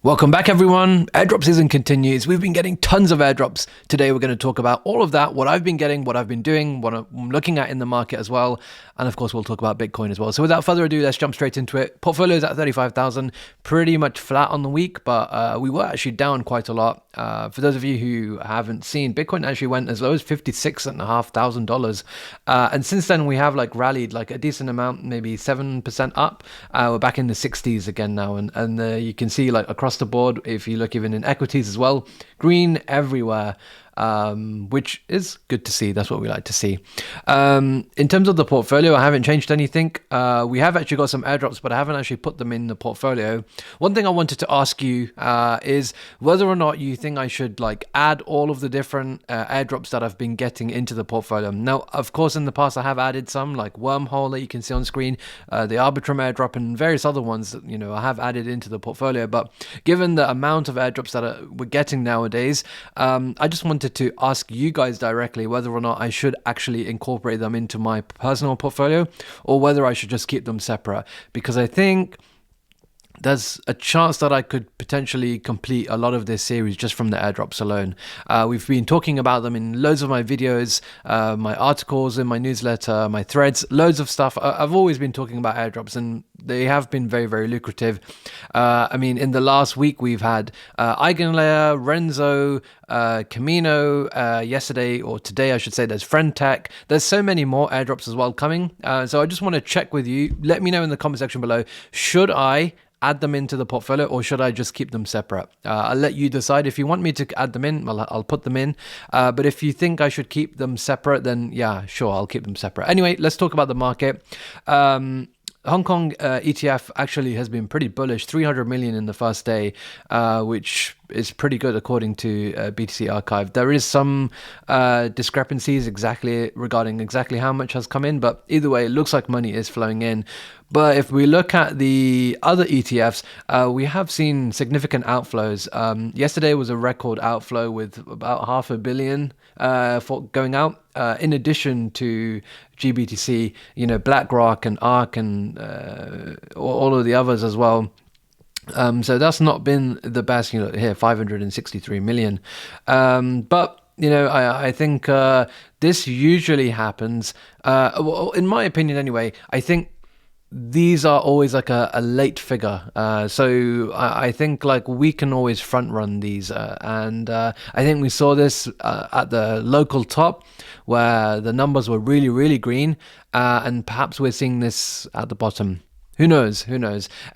Welcome back, everyone. Airdrop season continues. We've been getting tons of airdrops. Today, we're going to talk about all of that, what I've been getting, what I've been doing, what I'm looking at in the market as well. And of course, we'll talk about Bitcoin as well. So without further ado, let's jump straight into it. Portfolio's at 35,000, pretty much flat on the week, but we were actually down quite a lot. For those of you who haven't seen, Bitcoin actually went as low as $56,500. And since then, we have rallied a decent amount, maybe 7% up. We're back in the 60s again now. And you can see across the board, if you look even in equities as well, green everywhere, which is good to see. That's what we like to see. In terms of the portfolio, I haven't changed anything. We have actually got some airdrops, but I haven't actually put them in the portfolio. One thing I wanted to ask you is whether or not you think I should add all of the different airdrops that I've been getting into the portfolio. Now, of course, in the past I have added some like Wormhole that you can see on screen, the Arbitrum airdrop, and various other ones that I have added into the portfolio. But given the amount of airdrops that we're getting nowadays, I just wanted to ask you guys directly whether or not I should actually incorporate them into my personal portfolio or whether I should just keep them separate, because I think there's a chance that I could potentially complete a lot of this series just from the airdrops alone. We've been talking about them in loads of my videos, my articles in my newsletter, my threads, loads of stuff. I've always been talking about airdrops, and they have been very, very lucrative. I mean, in the last week, we've had Eigen, Renzo, Camino, yesterday, or today, I should say, there's Frch. There's so many more airdrops as well coming. So I just want to check with you. Let me know in the comment section below. Should I add them into the portfolio or should I just keep them separate? I'll let you decide. If you want me to add them in, I'll put them in. But if you think I should keep them separate, then yeah, sure, I'll keep them separate. Anyway, let's talk about the market. Hong Kong ETF actually has been pretty bullish, 300 million in the first day, which is pretty good according to BTC Archive. There is some discrepancies regarding exactly how much has come in, but either way, it looks like money is flowing in. But if we look at the other ETFs, we have seen significant outflows. Yesterday was a record outflow with about $500 million for going out. In addition to GBTC, BlackRock and ARK and all of the others as well. So that's not been the best, here, 563 million. But I think this usually happens. Well, in my opinion anyway, I think these are always a late figure. So I think we can always front run these. And I think we saw this at the local top where the numbers were really, really green. And perhaps we're seeing this at the bottom. Who knows?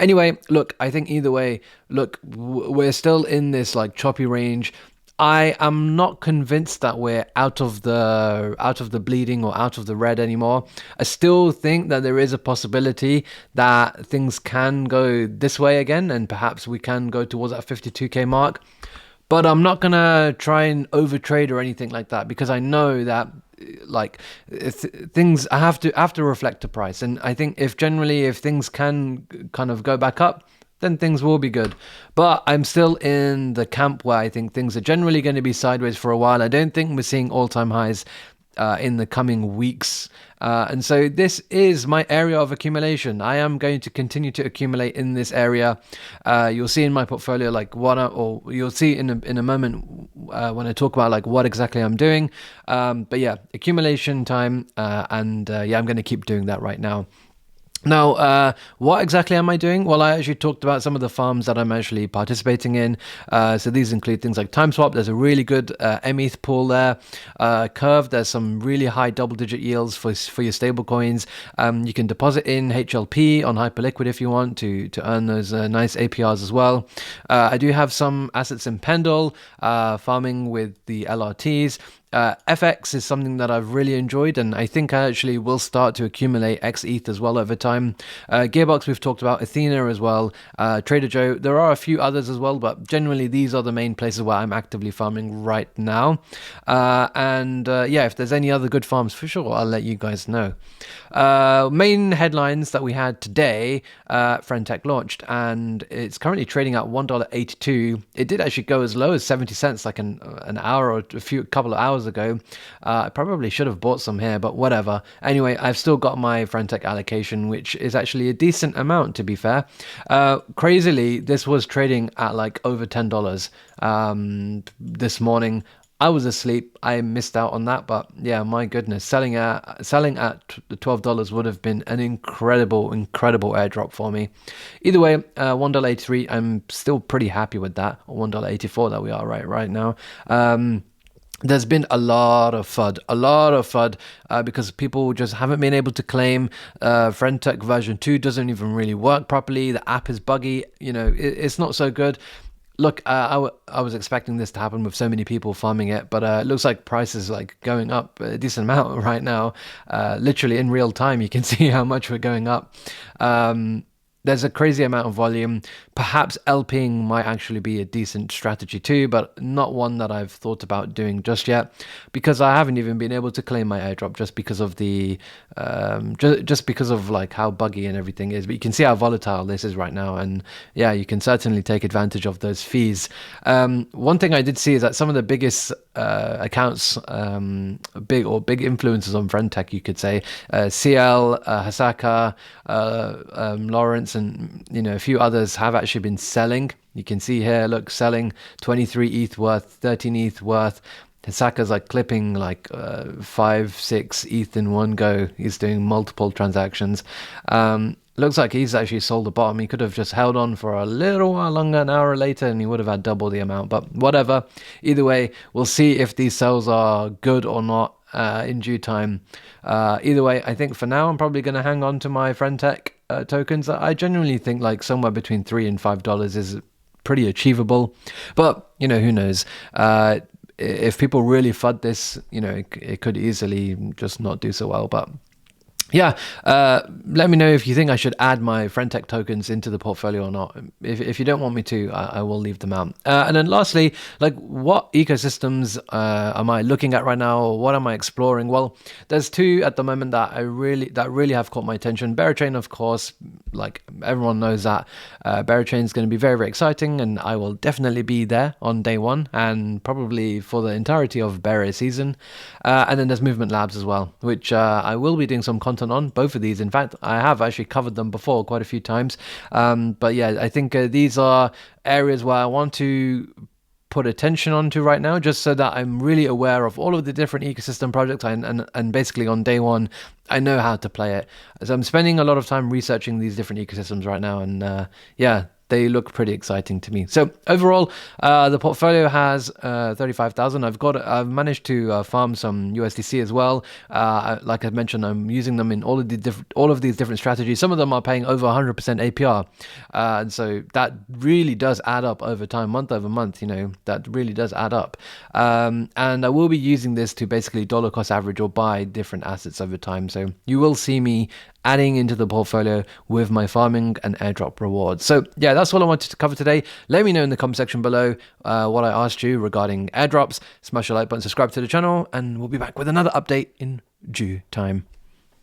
Anyway, look, I think either way, we're still in this choppy range. I am not convinced that we're out of the bleeding or out of the red anymore. I still think that there is a possibility that things can go this way again, and perhaps we can go towards that 52k mark. But I'm not gonna try and overtrade or anything like that, because I know that things I have to reflect the price. And I think if things can kind of go back up, then things will be good. But I'm still in the camp where I think things are generally going to be sideways for a while. I don't think we're seeing all-time highs in the coming weeks. And so this is my area of accumulation. I am going to continue to accumulate in this area. You'll see in my portfolio or you'll see in a moment when I talk about what exactly I'm doing. But yeah, accumulation time, and I'm going to keep doing that right now. Now, what exactly am I doing? Well, I actually talked about some of the farms that I'm actually participating in. So these include things like TimeSwap. There's a really good METH pool there. Curve, there's some really high double-digit yields for your stable coins. You can deposit in HLP on Hyperliquid if you want to earn those nice APRs as well. I do have some assets in Pendle, farming with the LRTs. FX is something that I've really enjoyed, and I think I actually will start to accumulate XETH as well over time. Gearbox, we've talked about, Ethena as well, Trader Joe. There are a few others as well, but generally these are the main places where I'm actively farming right now. If there's any other good farms, for sure, I'll let you guys know. Main headlines that we had today, Frch launched, and it's currently trading at $1.82. It did actually go as low as 70 cents, like an hour or a couple of hours $12 ago. I probably should have bought some here, but whatever. Anyway, I've still got my Frch allocation, which is actually a decent amount, to be fair. Crazily, this was trading at like over $10 this morning. I was asleep. I missed out on that, but yeah, my goodness, selling at $12 would have been an incredible airdrop for me. Either way, $1.83. I'm still pretty happy with that. Or $1.84 that we are right now. There's been a lot of FUD because people just haven't been able to claim. Frch version 2 doesn't even really work properly. The app is buggy. It's not so good. Look, I was expecting this to happen with so many people farming it, but it looks like prices like going up a decent amount right now. Literally in real time, you can see how much we're going up. There's a crazy amount of volume. Perhaps LPing might actually be a decent strategy too, but not one that I've thought about doing just yet, because I haven't even been able to claim my airdrop just because of the just because of like how buggy and everything is. But you can see how volatile this is right now, and yeah, you can certainly take advantage of those fees. One thing I did see is that some of the biggest accounts, big influencers on Frch, you could say, CL, Hasaka, Lawrence, and a few others have actually been selling. You can see here, look, selling 23 ETH worth, 13 ETH worth. Hasaka's like clipping like 5-6 ETH in one go. He's doing multiple transactions. Looks like he's actually sold the bottom. He could have just held on for a little while longer, an hour later, and he would have had double the amount. But whatever. Either way, we'll see if these sales are good or not in due time. Either way, I think for now I'm probably going to hang on to my Frch tokens. I genuinely think like somewhere between $3 and $5 is pretty achievable. But who knows? If people really FUD this, it could easily just not do so well. But yeah, let me know if you think I should add my Frch tokens into the portfolio or not. If you don't want me to, I will leave them out. And then lastly, like, what ecosystems am I looking at right now? Or what am I exploring? Well, there's two at the moment that really have caught my attention. Berachain, of course, like everyone knows that Berachain is going to be very, very exciting, and I will definitely be there on day one and probably for the entirety of Bera season. And then there's Movement Labs as well, which I will be doing some content on both of these. In fact, I have actually covered them before quite a few times. But yeah, I think these are areas where I want to put attention onto right now, just so that I'm really aware of all of the different ecosystem projects, and basically on day one, I know how to play it. So I'm spending a lot of time researching these different ecosystems right now, and yeah, they look pretty exciting to me. So overall, the portfolio has 35,000. I've managed to farm some USDC as well. Like I mentioned, I'm using them in all of these different strategies. Some of them are paying over 100% APR, and so that really does add up over time, month over month. That really does add up. And I will be using this to basically dollar cost average or buy different assets over time. So you will see me adding into the portfolio with my farming and airdrop rewards. So yeah, that's all I wanted to cover today. Let me know in the comment section below what I asked you regarding airdrops. Smash the like button, subscribe to the channel, and we'll be back with another update in due time.